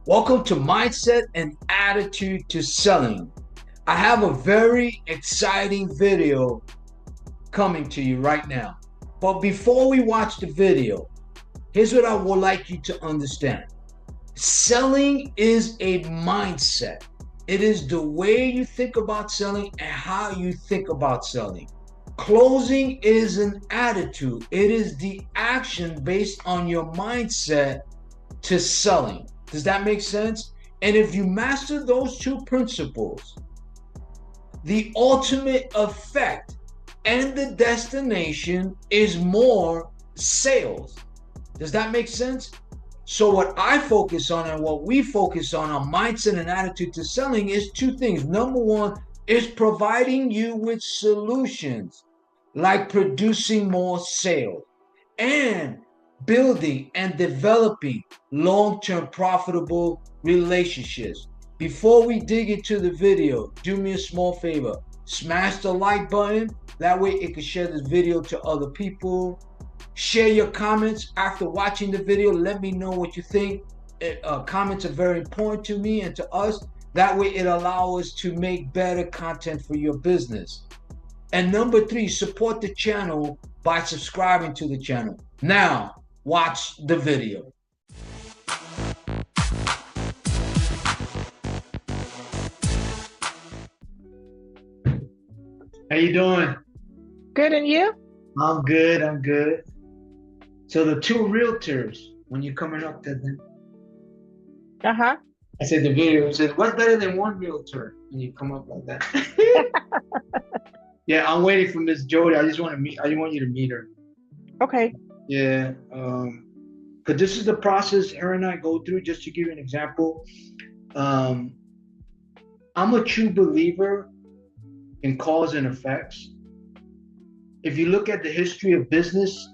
Welcome to Mindset and Attitude to Selling. I have a very exciting video coming to you right now. But before we watch the video, here's what I would like you to understand. Selling is a mindset. It is the way you think about selling and how you think about selling. Closing is an attitude. It is the action based on your mindset to selling. Does that make sense? And if you master those two principles, the ultimate effect and the destination is more sales. Does that make sense? So what I focus on and what we focus on mindset and attitude to selling is two things. Number one is providing you with solutions like producing more sales and building and developing long-term profitable relationships. Before we dig into the video, do me a small favor. Smash the like button. That way it can share this video to other people. Share your comments after watching the video. Let me know what you think. Comments are very important to me and to us. That way it allows us to make better content for your business. And number three, support the channel by subscribing to the channel. Now, watch the video. How you doing? Good, and you? I'm good. So the two realtors, when you're coming up to them, Uh-huh. I said the video says, what's better than one realtor? And you come up like that. Yeah, I'm waiting for Miss Jody. I just want you to meet her. Okay. Yeah. Because this is the process her and I go through, just to give you an example. I'm a true believer in cause and effects. If you look at the history of business,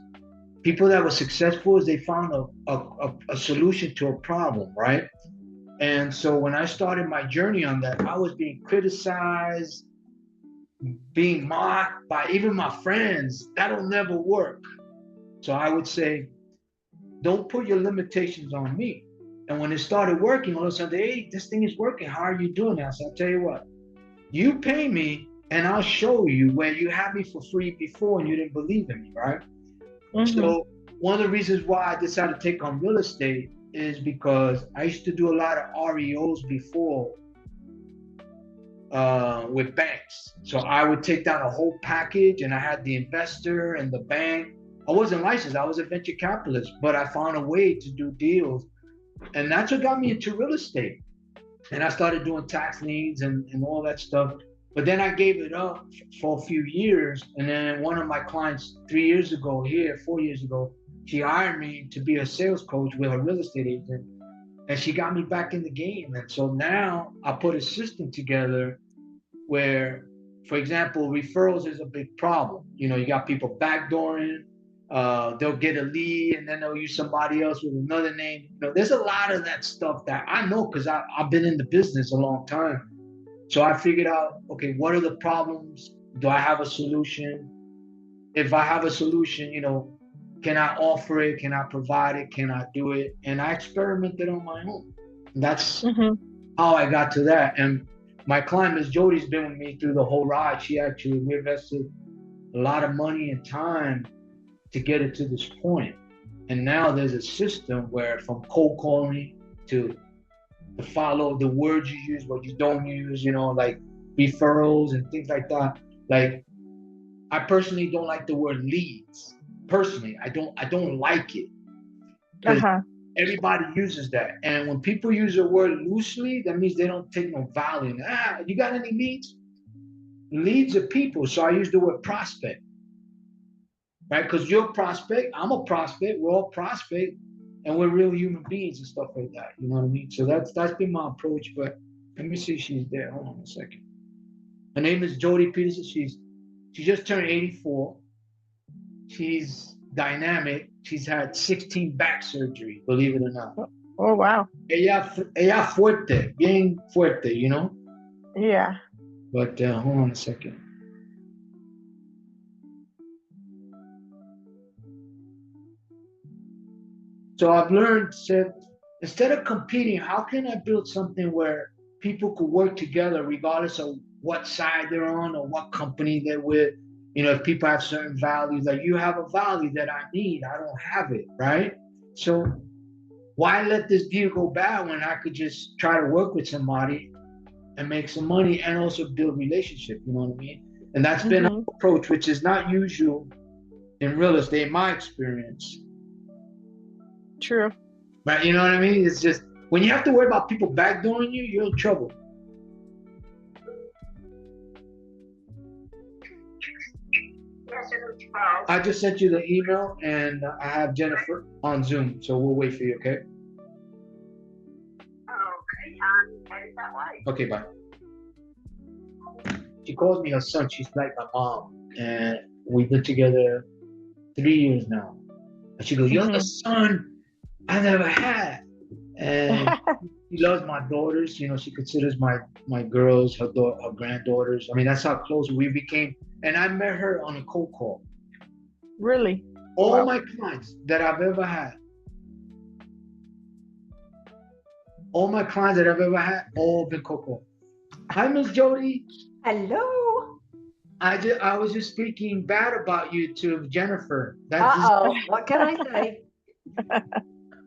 people that were successful is they found a solution to a problem, right? And so when I started my journey on that, I was being criticized, being mocked by even my friends. That'll never work. So I would say, don't put your limitations on me. And when it started working, all of a sudden, hey, this thing is working. How are you doing that? So I'll tell you what, you pay me and I'll show you where you had me for free before and you didn't believe in me, right? Mm-hmm. So one of the reasons why I decided to take on real estate is because I used to do a lot of REOs before with banks. So I would take down a whole package and I had the investor and the bank. I wasn't licensed, I was a venture capitalist, but I found a way to do deals. And that's what got me into real estate. And I started doing tax liens and all that stuff. But then I gave it up for a few years. And then one of my clients 4 years ago, she hired me to be a sales coach with a real estate agent. And she got me back in the game. And so now I put a system together where, for example, referrals is a big problem. You know, you got people backdooring, they'll get a lead and then they'll use somebody else with another name. You know, there's a lot of that stuff that I know because I've been in the business a long time. So I figured out, okay, what are the problems? Do I have a solution? If I have a solution, you know, can I offer it? Can I provide it? Can I do it? And I experimented on my own. And that's Mm-hmm. how I got to that. And my client, Miss Jody's been with me through the whole ride. We invested a lot of money and time to get it to this point. And now there's a system where from cold calling to follow the words you use, what you don't use, you know, like referrals and things like that. Like I personally don't like the word leads. Personally, I don't like it because Uh-huh. everybody uses that. And when people use the word loosely, that means they don't take no value. You got any leads? Leads are people. So I use the word prospect, right? Because you're a prospect, I'm a prospect, we're all prospect, and we're real human beings and stuff like that. You know what I mean? So that's been my approach. But let me see if she's there. Hold on a second. Her name is Jody Peterson. She just turned 84. She's dynamic. She's had 16 back surgery, believe it or not. Oh, wow. Ella fuerte, bien fuerte, you know? Yeah. But hold on a second. So I've learned, Seth, instead of competing, how can I build something where people could work together regardless of what side they're on or what company they're with? You know, if people have certain values, like you have a value that I need, I don't have it, right? So why let this deal go bad when I could just try to work with somebody and make some money and also build relationship, you know what I mean? And that's been our Mm-hmm. approach, which is not usual in real estate, in my experience. True. Right? You know what I mean? It's just when you have to worry about people backdooring you, you're in trouble. I just sent you the email and I have Jennifer on Zoom, so we'll wait for you, okay? Okay, headed that way. Okay, bye. She calls me her son. She's like my mom. And we've been together 3 years now. And she goes, "You're the son I never had." And she loves my daughters. You know, she considers my girls her granddaughters. I mean, that's how close we became. And I met her on a cold call. Really? All Wow. my clients that I've ever had, all been cold call. Hi, Miss Jody. Hello. I was just speaking bad about you to Jennifer. Uh-oh. What can I say?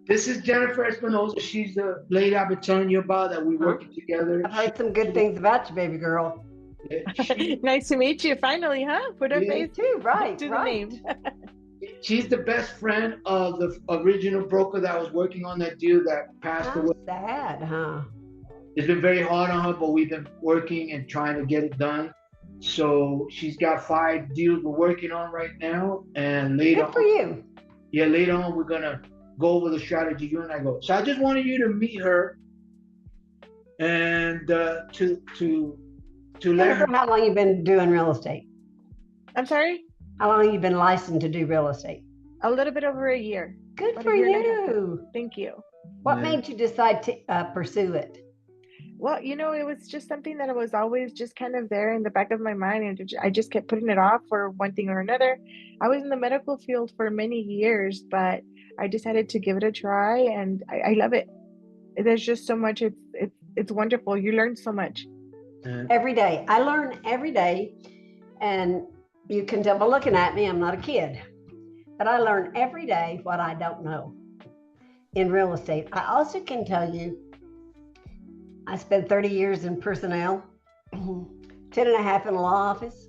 This is Jennifer Espinosa. She's the lady I've been telling you about that we're working together. I've heard some good things about you, baby girl. Nice to meet you. Finally, huh? Put a Yeah. face Too, right, to the right. name. She's the best friend of the original broker that was working on that deal that passed How away. sad, huh? It's been very hard on her, but we've been working and trying to get it done. So she's got 5 deals we're working on right now, and later Good for you. Yeah, later on we're gonna go over the strategy you and I go. So I just wanted you to meet her and to let her. Jennifer, how long you been doing real estate? I'm sorry? How long you been licensed to do real estate? A little bit over a year. Good About for a year and a half. you. Thank you. What Yeah. made you decide to pursue it? Well, you know, it was just something that was always just kind of there in the back of my mind, and I just kept putting it off for one thing or another. I was in the medical field for many years, but I decided to give it a try, and I love it. There's just so much. It's wonderful. You learn so much. Every day. I learn every day, and you can tell by looking at me, I'm not a kid, but I learn every day what I don't know in real estate. I also can tell you, I spent 30 years in personnel, 10 and a half in a law office.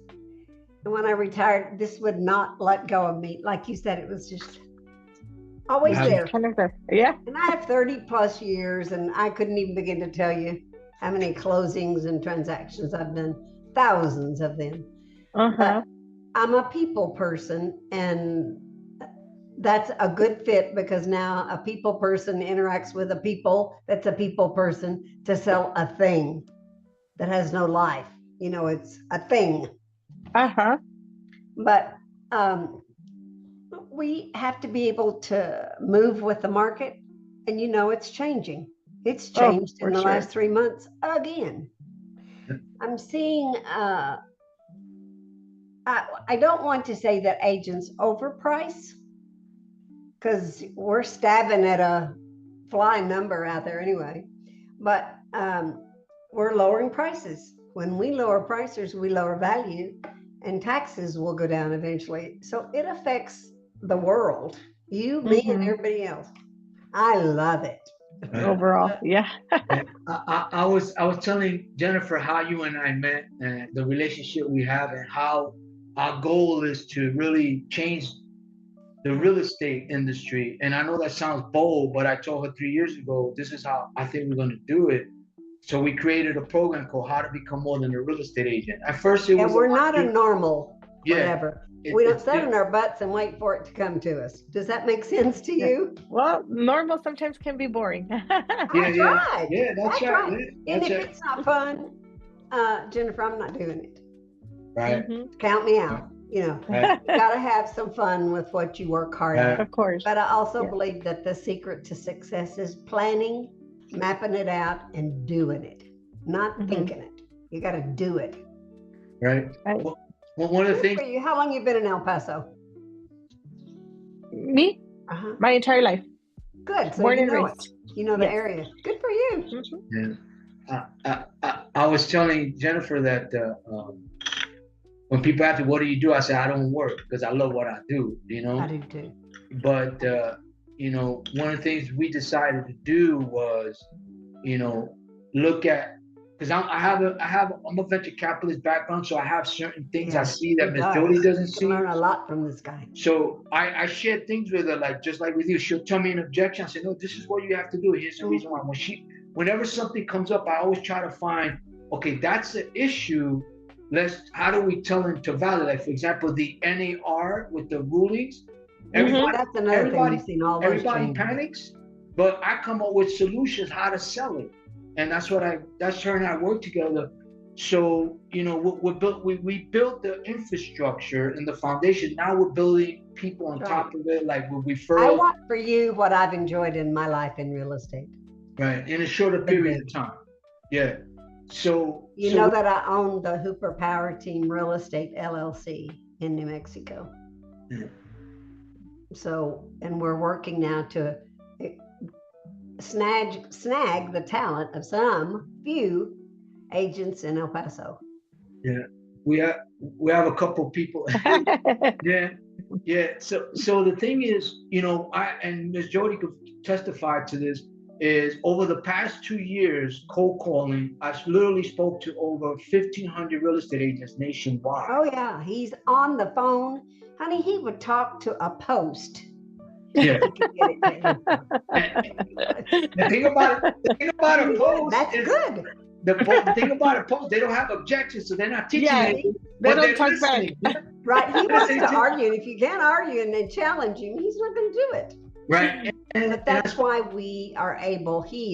And when I retired, this would not let go of me. Like you said, it was just always Wow. there. Kind of there. Yeah. And I have 30 plus years, and I couldn't even begin to tell you how many closings and transactions I've done, thousands of them. Uh-huh. But I'm a people person, and that's a good fit because now a people person interacts with a people that's a people person to sell a thing that has no life. You know, it's a thing. Uh-huh. But we have to be able to move with the market, and you know, it's changing. It's changed in the last 3 months again. I'm seeing, I don't want to say that agents overprice, because we're stabbing at a fly number out there anyway, but we're lowering prices. When we lower prices, we lower value, and taxes will go down eventually. So it affects the world, you, me, and everybody else. I love it. Overall, yeah. I was telling Jennifer how you and I met and the relationship we have and how our goal is to really change the real estate industry. And I know that sounds bold, but I told her 3 years ago, this is how I think we're going to do it. So we created a program called How to Become More Than a Real Estate Agent. At first, it was. And we're not a normal whatever. We don't sit in our butts and wait for it to come to us. Does that make sense to you? Well, normal sometimes can be boring. That's right. Yeah, that's right. Yeah, and if it's not fun, Jennifer, I'm not doing it. Right. Count me out. You know, you got to have some fun with what you work hard at. Of course. But I also believe that the secret to success is planning, mapping it out, and doing it, not thinking it. You got to do it. Right. Well, one of the things. How long you been in El Paso? Me? My entire life. Good. So Born you and know raised. You know the Yes. area. Good for you. Mhm. Yeah. I was telling Jennifer that when people ask me, what do you do? I say, I don't work because I love what I do, you know? I do too. But, one of the things we decided to do was, look at, because I'm a venture capitalist background, so I have certain things I Yeah, see that he Miss does. Jody doesn't You can see. learn a lot from this guy. So I share things with her, like just like with you. She'll tell me an objection. I say, no, this is what you have to do. Here's the reason why. Whenever something comes up, I always try to find, okay, that's the issue. How do we tell them to validate? Like, for example, the NAR with the rulings. Mhm. That's another thing you've seen all those Everybody changes. panics, but I come up with solutions how to sell it, and that's her and I work together. So we built the infrastructure and the foundation. Now we're building people on top of it, like with I referrals, want for you what I've enjoyed in my life in real estate. right, in a shorter period of time. Yeah. So You know that I own the Hooper Power Team Real Estate LLC in New Mexico. Yeah. So, and we're working now to snag the talent of some few agents in El Paso. Yeah, we have a couple people. Yeah, yeah. So the thing is, I and Ms. Jody could testify to this. Is over the past 2 years, cold calling, I literally spoke to over 1,500 real estate agents nationwide. Oh yeah, he's on the phone, honey. He would talk to a post. Yeah. He could get it to him. The thing about a post That's is good. the thing about a post, they don't have objections, so they're not teaching Yeah, anything, they but don't they're talk listening. Right. He wants Listening to argue, and if you can't argue and then challenge him, he's not going to do it. Right. But that's why he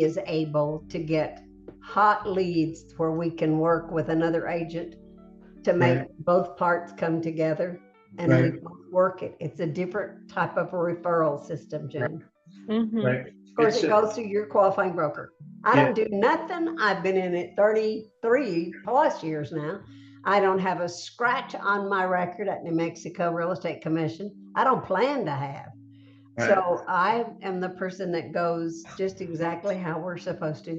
is able to get hot leads where we can work with another agent to make both parts come together, and we both work it. It's a different type of a referral system, Jen. Mhm. Right. Of course, it goes through your qualifying broker. I don't do nothing. I've been in it 33 plus years now. I don't have a scratch on my record at New Mexico Real Estate Commission. I don't plan to have. Right. So I am the person that goes just exactly how we're supposed to.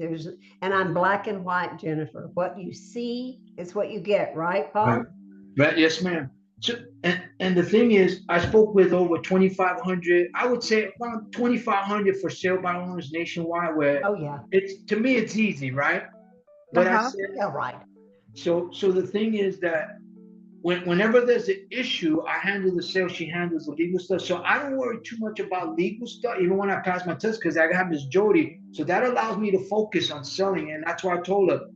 And I'm black and white, Jennifer. What you see is what you get, right, Paul? Right. Yes, ma'am. So, and the thing is, I spoke with over 2,500. I would say about 2,500 for sale by owners nationwide. Where to me it's easy, right? But I said, yeah, right. So the thing is that whenever there's an issue, I handle the sales, she handles the legal stuff. So I don't worry too much about legal stuff, even when I pass my test, because I have Miss Jody. So that allows me to focus on selling. And that's why I told her,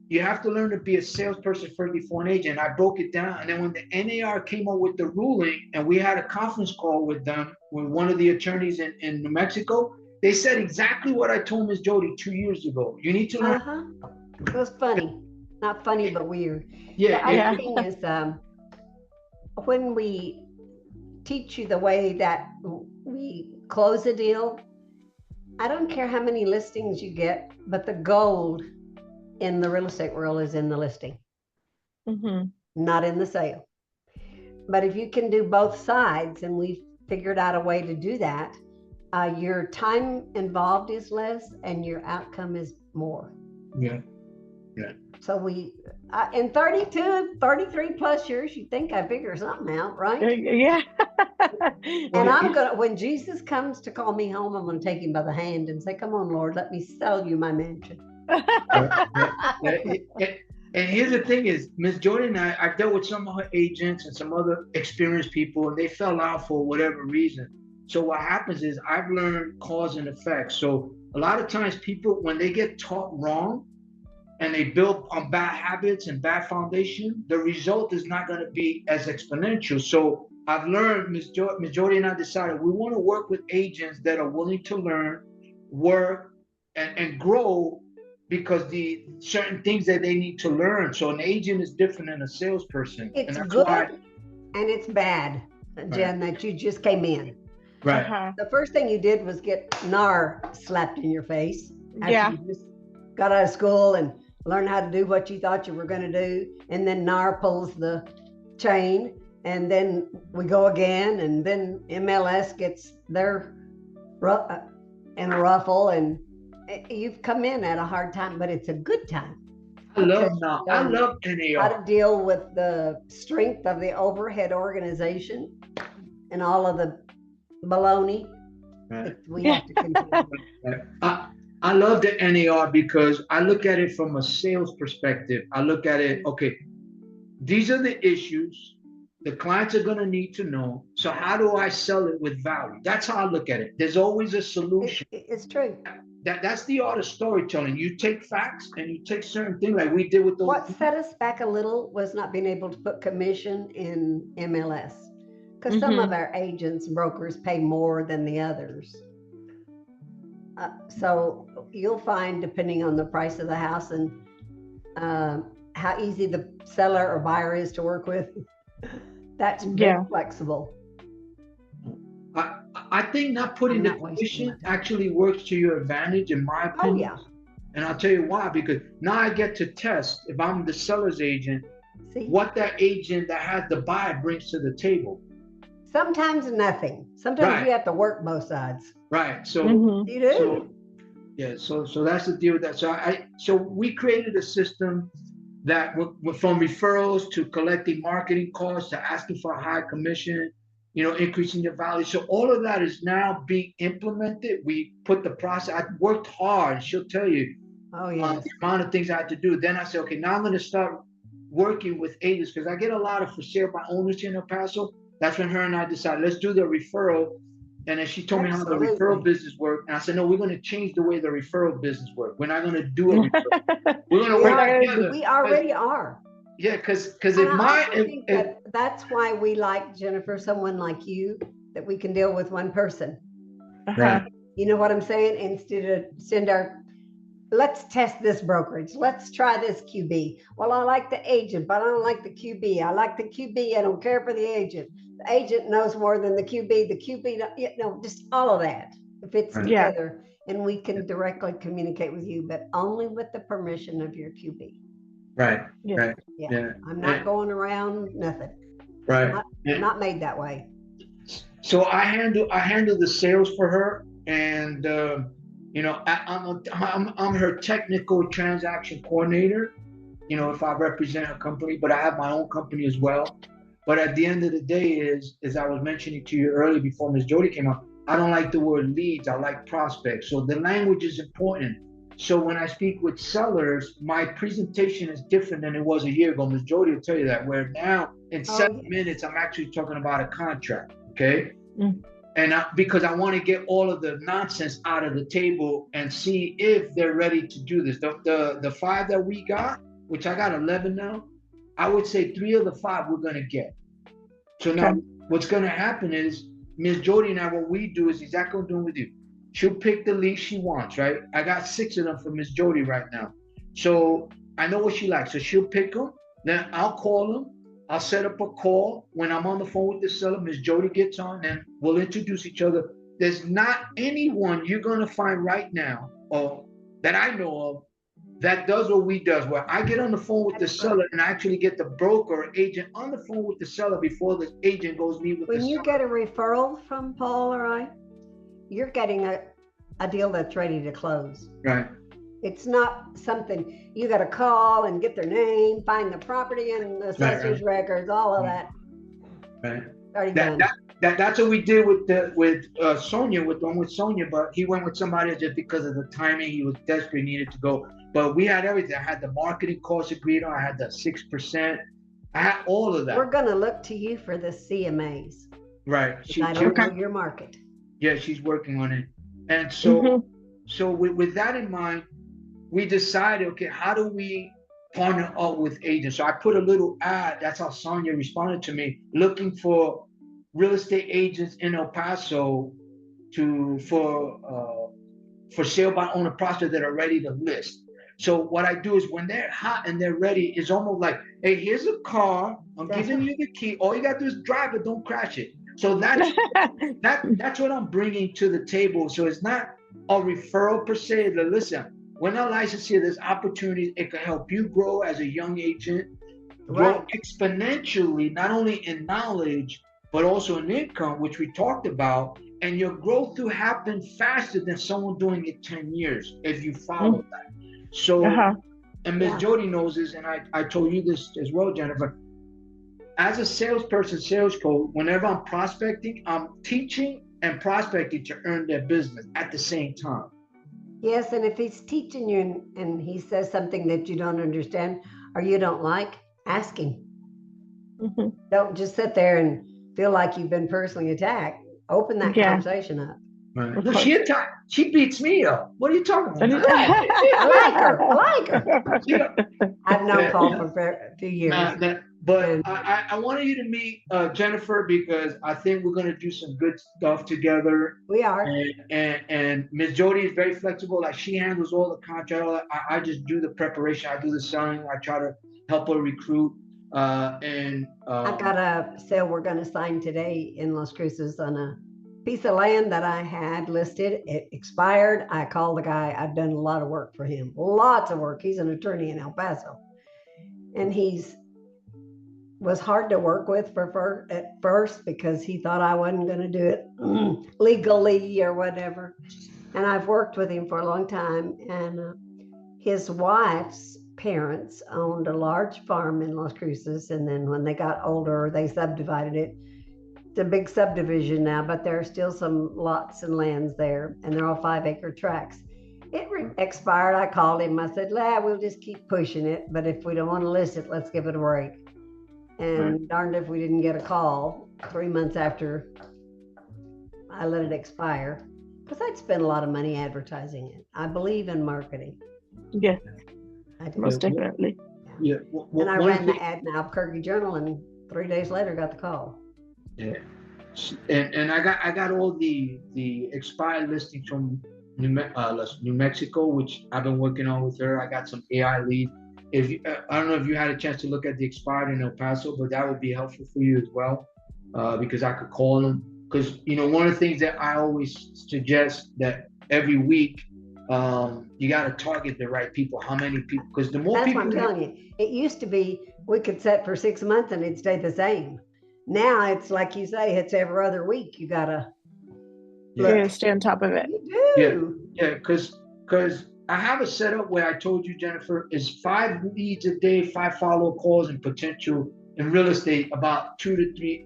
you have to learn to be a salesperson first before an agent. I broke it down. And then when the NAR came up with the ruling and we had a conference call with them, with one of the attorneys in New Mexico, they said exactly what I told Miss Jody 2 years ago. You need to learn. It was funny. Not funny, but weird. Yeah. The other thing is when we teach you the way that we close a deal, I don't care how many listings you get, but the gold in the real estate world is in the listing, not in the sale. But if you can do both sides, and we've figured out a way to do that, your time involved is less and your outcome is more. Yeah. Yeah. So in 33 plus years, you think I figure something out, right? Yeah. And when Jesus comes to call me home, I'm going to take him by the hand and say, come on, Lord, let me sell you my mansion. And here's the thing is, Miss Jordan and I've dealt with some of her agents and some other experienced people, and they fell out for whatever reason. So what happens is I've learned cause and effect. So a lot of times people, when they get taught wrong, and they build on bad habits and bad foundation, the result is not going to be as exponential. So I've learned, Ms. Jody and I decided we want to work with agents that are willing to learn, work, and grow, because the certain things that they need to learn. So an agent is different than a salesperson. It's good and it's bad, Jen, that you just came in. Right. The first thing you did was get NAR slapped in your face. Yeah. You just got out of school and learn how to do what you thought you were going to do, and then NAR pulls the chain, and then we go again, and then MLS gets their and ruffle, and you've come in at a hard time, but it's a good time. I love How NAR. to deal with the strength of the overhead organization and all of the baloney that we have to continue. I love the NAR because I look at it from a sales perspective. I look at it, okay, these are the issues the clients are going to need to know. So how do I sell it with value? That's how I look at it. There's always a solution. It's true. That's the art of storytelling. You take facts and you take certain things like we did with those. What set us back a little was not being able to put commission in MLS, because some of our agents and brokers pay more than the others. So you'll find, depending on the price of the house and how easy the seller or buyer is to work with, that's very flexible. I think not putting the commission actually works to your advantage, in my opinion. Oh, yeah. And I'll tell you why, because now I get to test, if I'm the seller's agent, what that agent that has the buyer brings to the table. Sometimes nothing. Sometimes you have to work both sides. Right. So you do. So that's the deal with that. So we created a system that from referrals to collecting marketing costs to asking for a high commission, increasing your value. So all of that is now being implemented. We put the process. I worked hard. She'll tell you the amount of things I had to do. Then I said, okay, now I'm going to start working with agents, because I get a lot of for sale by owners here in El Paso. That's when her and I decided, let's do the referral. And then she told me how the referral business worked. And I said, no, we're going to change the way the referral business works. We're not going to do a referral. We're going to work together. We already are. Yeah, because that's why we like, Jennifer, someone like you, that we can deal with one person. Right. You know what I'm saying? Instead of let's test this brokerage. Let's try this QB. Well, I like the agent, but I don't like the QB. I like the QB. I don't care for the agent. The agent knows more than the QB. The QB, just all of that fits together, and we can directly communicate with you, but only with the permission of your QB. Right. Yeah. Right. Yeah. I'm not going around nothing. Right. I'm not made that way. So I handle the sales for her, and I'm her technical transaction coordinator. If I represent her company, but I have my own company as well. But at the end of the day, as I was mentioning to you earlier before Ms. Jody came up, I don't like the word leads. I like prospects. So the language is important. So when I speak with sellers, my presentation is different than it was a year ago. Ms. Jody will tell you that. Where now in 7 minutes, I'm actually talking about a contract. Okay. And because I want to get all of the nonsense out of the table and see if they're ready to do this. The 5 that we got, which I got 11 now, I would say 3 of the 5 we're going to get. So now what's going to happen is Ms. Jody and I, what we do is exactly what I'm doing with you. She'll pick the leads she wants, right? I got 6 of them for Ms. Jody right now. So I know what she likes. So she'll pick them. Then I'll call them. I'll set up a call. When I'm on the phone with the seller, Ms. Jody gets on, and we'll introduce each other. There's not anyone you're going to find right now, or that I know of, that does what we does, where I get on the phone with the seller and I actually get the broker or agent on the phone with the seller before the agent goes meet with the seller. When you get a referral from Paul or I, you're getting a deal that's ready to close. Right. It's not something you got to call and get their name, find the property and the assessor's records, all of that. Right. Already done. That's what we did with Sonia, with Sonia, but he went with somebody just because of the timing. He was desperate, needed to go. But we had everything. I had the marketing costs agreed on. I had the 6%. I had all of that. We're going to look to you for the CMAs. Right. I don't know your market. Yeah, she's working on it. And so, so with that in mind, we decided, okay, how do we partner up with agents? So I put a little ad. That's how Sonia responded to me, looking for real estate agents in El Paso for sale by owner prospects that are ready to list. So what I do is when they're hot and they're ready, it's almost like, hey, here's a car. I'm giving you the key. All you got to do is drive it. Don't crash it. So that's what I'm bringing to the table. So it's not a referral per se. But listen, we're not licensed here. There's opportunities. It can help you grow as a young agent, grow exponentially, not only in knowledge, but also in income, which we talked about. and your growth will happen faster than someone doing it 10 years if you follow that. So, and Ms. Jody knows this, and I told you this as well, Jennifer. As a salesperson, sales coach, whenever I'm prospecting, I'm teaching and prospecting to earn their business at the same time. Yes, and if he's teaching you and he says something that you don't understand or you don't like, ask him. Don't just sit there and feel like you've been personally attacked. Open that conversation up. Right. No, she beats me up. What are you talking about? I like her. I've known Paul for a few years. But I wanted you to meet Jennifer because I think we're going to do some good stuff together. We are. And Ms. Jody is very flexible. Like, she handles all the contract. I just do the preparation. I do the selling. I try to help her recruit. I got a sale we're going to sign today in Las Cruces on a piece of land that I had listed. It expired. I called the guy. I've done a lot of work for him. Lots of work. He's an attorney in El Paso. And was hard to work with at first because he thought I wasn't going to do it legally or whatever. And I've worked with him for a long time. And his wife's parents owned a large farm in Las Cruces. And then when they got older, they subdivided it. It's a big subdivision now, but there are still some lots and lands there. And they're all 5-acre tracts. It expired. I called him. I said, we'll just keep pushing it. But if we don't want to list it, let's give it a break. And darned if we didn't get a call 3 months after I let it expire. Because I'd spent a lot of money advertising it. I believe in marketing. Yes, most definitely. Yeah. And I ran the ad in Albuquerque Journal, and 3 days later got the call. Yeah. And I got all the expired listings from New Mexico, which I've been working on with her. I got some AI leads. I don't know if you had a chance to look at the expired in El Paso, but that would be helpful for you as well, because I could call them. Because one of the things that I always suggest that every week, you got to target the right people. How many people? Because the more people. That's what I'm telling you. It used to be we could set for 6 months and it'd stay the same. Now it's like you say, it's every other week. You gotta stay on top of it. You do. Yeah, because I have a setup where I told you, Jennifer, is 5 leads a day, 5 follow-up calls, and potential in real estate, about 2 to 3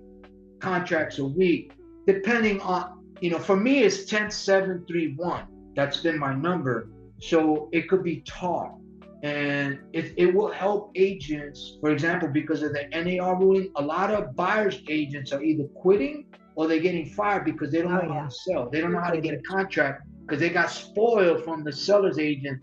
contracts a week, depending on, for me, it's 10, 7, 3, 1. That's been my number. So it could be taught. And it will help agents, for example, because of the NAR ruling, a lot of buyer's agents are either quitting or they're getting fired because they don't know how to sell. They don't know how to get a contract because they got spoiled from the seller's agent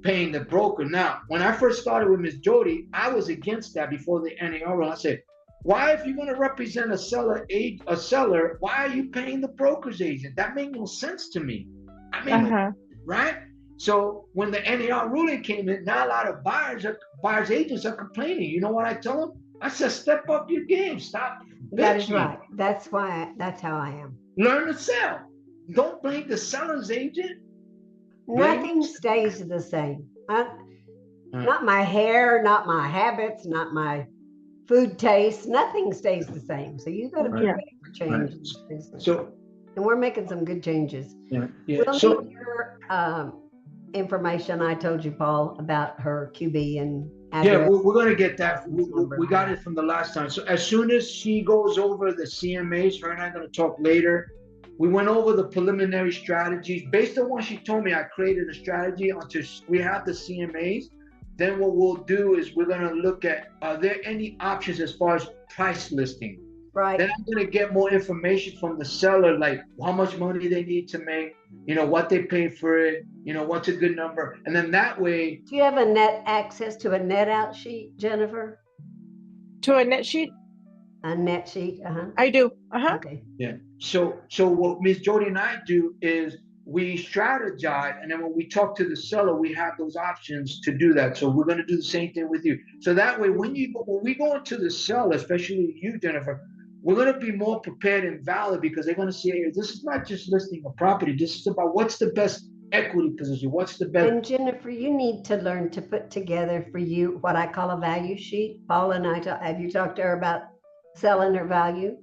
paying the broker. Now, when I first started with Ms. Jody, I was against that before the NAR rule. I said, why, if you're going to represent a seller, why are you paying the broker's agent? That made no sense to me. Right? So when the NAR ruling came in, now a lot of buyers agents are complaining. You know what I tell them? I said, step up your game. Stop. That is right. That's how I am. Learn to sell. Don't blame the seller's agent. Nothing stays the same. Not my hair, not my habits, not my food taste. Nothing stays the same. So you got to be ready for change in this business. And we're making some good changes. Yeah. We'll need your information. I told you, Paul, about her QB and address. Yeah, we're going to get that. We got it from the last time. So as soon as she goes over the CMAs, her and I are going to talk later. We went over the preliminary strategies. Based on what she told me, I created a strategy until we have the CMAs. Then what we'll do is we're going to look at, are there any options as far as price listing? Right. Then I'm going to get more information from the seller, like how much money they need to make, what they pay for it, what's a good number. And then that way. Do you have access to a net out sheet, Jennifer? To a net sheet? A net sheet, I do. Okay. Yeah. So what Ms. Jody and I do is we strategize, and then when we talk to the seller, we have those options to do that. So we're going to do the same thing with you. So that way, when we go into the seller, especially you, Jennifer, we're going to be more prepared and valid because they're going to see, hey, this is not just listing a property. This is about what's the best equity position. What's the best. And Jennifer, you need to learn to put together for you what I call a value sheet. Paula and I, have you talked to her about selling her value?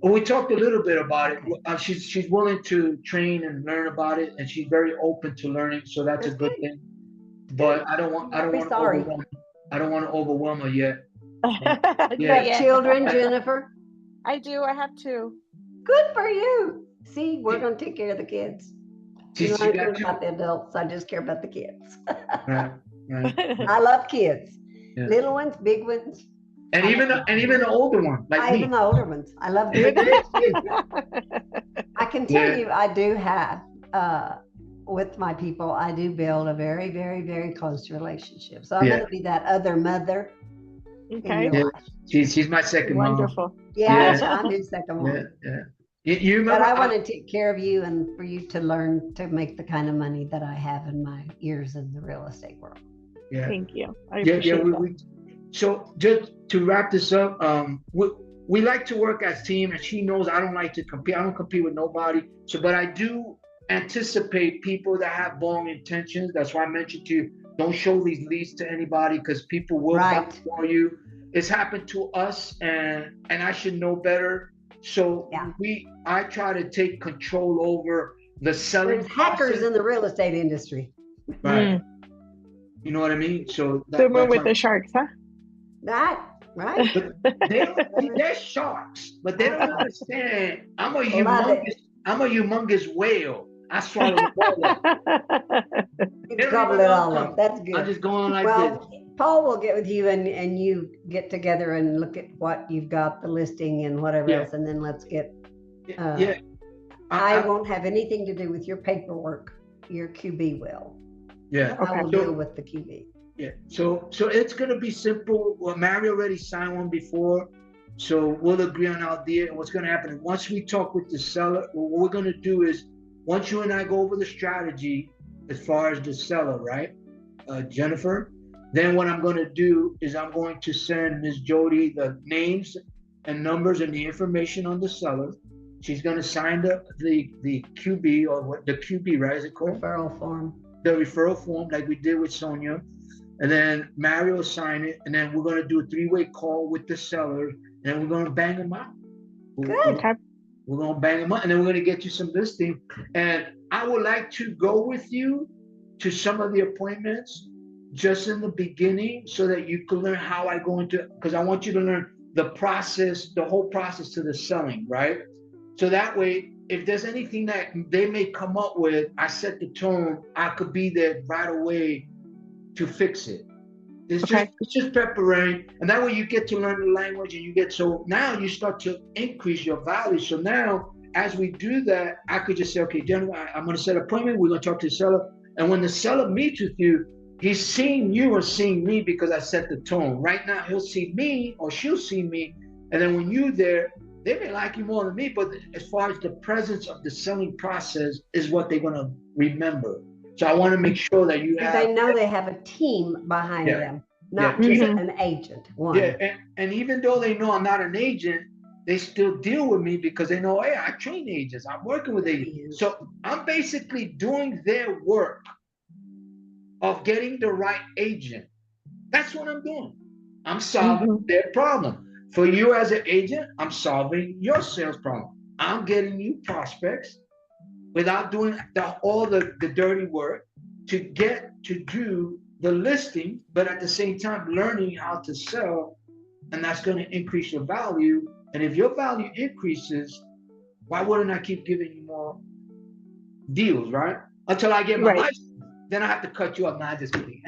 Well, we talked a little bit about it. Okay. She's willing to train and learn about it, and she's very open to learning. So that's a That's good good. thing. Good. But I don't want You won't be to sorry. overwhelm. I don't want to overwhelm her yet. You Yeah. have children, Jennifer? I do. I have two. Good for you. See, we're going to take care of the kids. You know, She I got care two. about the adults. I just care about the kids. Right. Right. I love kids. Yeah. Little ones, big ones. And even the older one, like me. Even the older ones. I love the big ones too. I can tell you, I do have, with my people, I do build a very, very, very close relationship. So I'm going to be that other mother in Okay. your Yeah. life. She's my second mom. Wonderful. Yeah, I'm his second one. Yeah. Yeah. You But remember? I want to take care of you and for you to learn to make the kind of money that I have in my years in the real estate world. Yeah. Thank you. I Yeah. appreciate Yeah. that. So just to wrap this up, we like to work as team, and she knows I don't like to compete. I don't compete with nobody. So, but I do anticipate people that have long intentions. That's why I mentioned to you, don't show these leads to anybody because people will Right. vouch for you. It's happened to us, and I should know better. So Yeah. I try to take control over the selling There's hackers process. in the real estate industry. Right. You know what I mean? So Swimming with why- the sharks, huh? Right. Right. they're sharks, but they don't understand. I'm a Love it. humongous whale. I swallow them all up. They don't Gobble even it all know. up. That's good. I'm just going like this. Well, Paul will get with you and you get together and look at what you've got, the listing and whatever Yeah. else, and then let's get. Yeah. I won't have anything to do with your paperwork. Your QB will. Yeah. I will deal with the QB. Yeah. So it's gonna be simple. Well, Mary already signed one before, so we'll agree on our deal. And what's gonna happen once we talk with the seller? What we're gonna do is once you and I go over the strategy as far as the seller, right, Jennifer? Then what I'm gonna do is I'm going to send Ms. Jody the names and numbers and the information on the seller. She's gonna sign the QB or what the QB, right? Is it called? Referral form. The referral form, like we did with Sonia. And then Mario will sign it, and then we're gonna do a 3-way call with the seller, and then we're gonna bang them out. Good. We're gonna bang them out, and then we're gonna get you some listing. And I would like to go with you to some of the appointments just in the beginning, so that you can learn how I go into. Because I want you to learn the process, the whole process to the selling, right? So that way, if there's anything that they may come up with, I set the tone. I could be there right away to fix it. It's just preparing, and that way you get to learn the language, and you get so now you start to increase your value. So now, as we do that, I could just say, okay, Jennifer, I'm going to set an appointment. We're going to talk to the seller, and when the seller meets with you, he's seeing you or seeing me because I set the tone. Right now, he'll see me or she'll see me, and then when you're there, they may like you more than me. But as far as the presence of the selling process is what they're going to remember. So I want to make sure that you have. They know they have a team behind them, not just an agent. One. Yeah, and even though they know I'm not an agent, they still deal with me because they know, hey, I train agents. I'm working with agents. So I'm basically doing their work of getting the right agent. That's what I'm doing. I'm solving their problem. For you as an agent, I'm solving your sales problem. I'm getting you prospects without doing all the dirty work to get to do the listing, but at the same time learning how to sell, and that's going to increase your value. And if your value increases, why wouldn't I keep giving you more deals, right? Until I get my license. Then I have to cut you off. Nah, just kidding.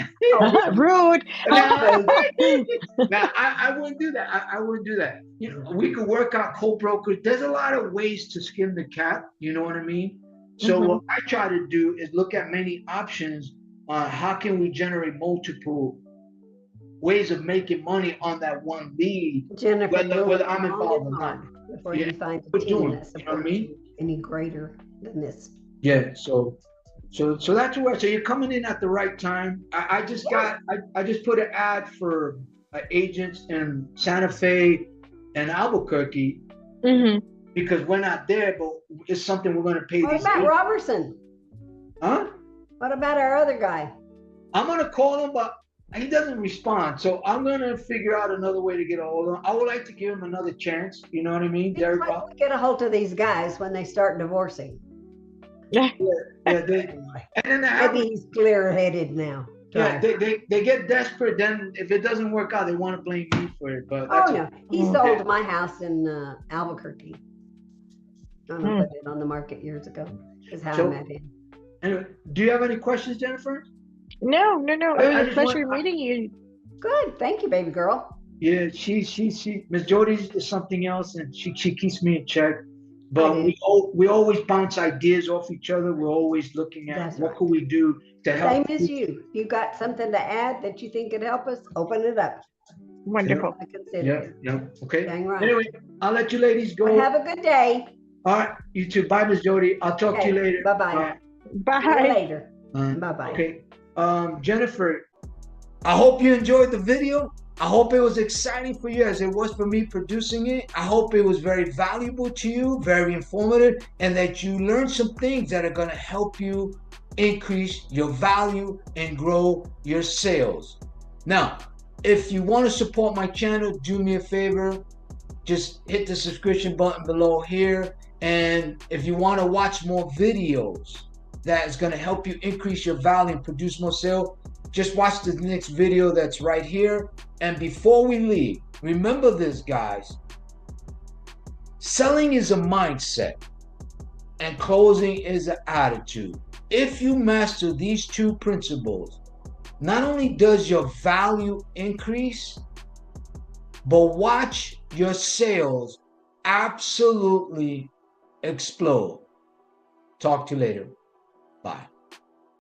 Rude. Now, I wouldn't do that. I wouldn't do that. You know, we could work out co-brokers. There's a lot of ways to skin the cat. You know what I mean? So what I try to do is look at many options on how can we generate multiple ways of making money on that one lead. Jennifer, whether I'm involved or not. Before you find a team that supports you any greater than this. Yeah. So that's where. So you're coming in at the right time. I just put an ad for agents in Santa Fe and Albuquerque. Because we're not there, but it's something we're going to pay. What about Robertson? Huh? What about our other guy? I'm going to call him, but he doesn't respond. So I'm gonna figure out another way to get a hold of him. I would like to give him another chance. You know what I mean, Seems Derek? like we get a hold of these guys when they start divorcing. Yeah, yeah. And then they have, Maybe he's clear-headed now. yeah, they get desperate. Then if it doesn't work out, they want to blame me for it. But Oh that's no, he sold my house in Albuquerque. I put it on the market years ago. Is how I met him. Anyway, do you have any questions, Jennifer? No. It was a pleasure meeting you. Good, thank you, baby girl. Yeah, she Miss Jody's is something else, and she keeps me in check. But we always bounce ideas off each other. We're always looking at what could we do to help. Same as you. If you got something to add that you think could help us, open it up. Wonderful. I consider it. Yeah. Okay. Dang right. Anyway, I'll let you ladies go. Well, have a good day. All right, you too. Bye, Miss Jody. I'll talk to you later. Bye-bye. Bye. See you later. Bye-bye. Okay. Jennifer, I hope you enjoyed the video. I hope it was exciting for you as it was for me producing it. I hope it was very valuable to you, very informative, and that you learned some things that are going to help you increase your value and grow your sales. Now, if you want to support my channel, do me a favor. Just hit the subscription button below here. And if you want to watch more videos that is going to help you increase your value and produce more sales, just watch the next video that's right here. And before we leave, remember this, guys. Selling is a mindset and closing is an attitude. If you master these two principles, not only does your value increase, but watch your sales absolutely explode. Talk to you later. Bye.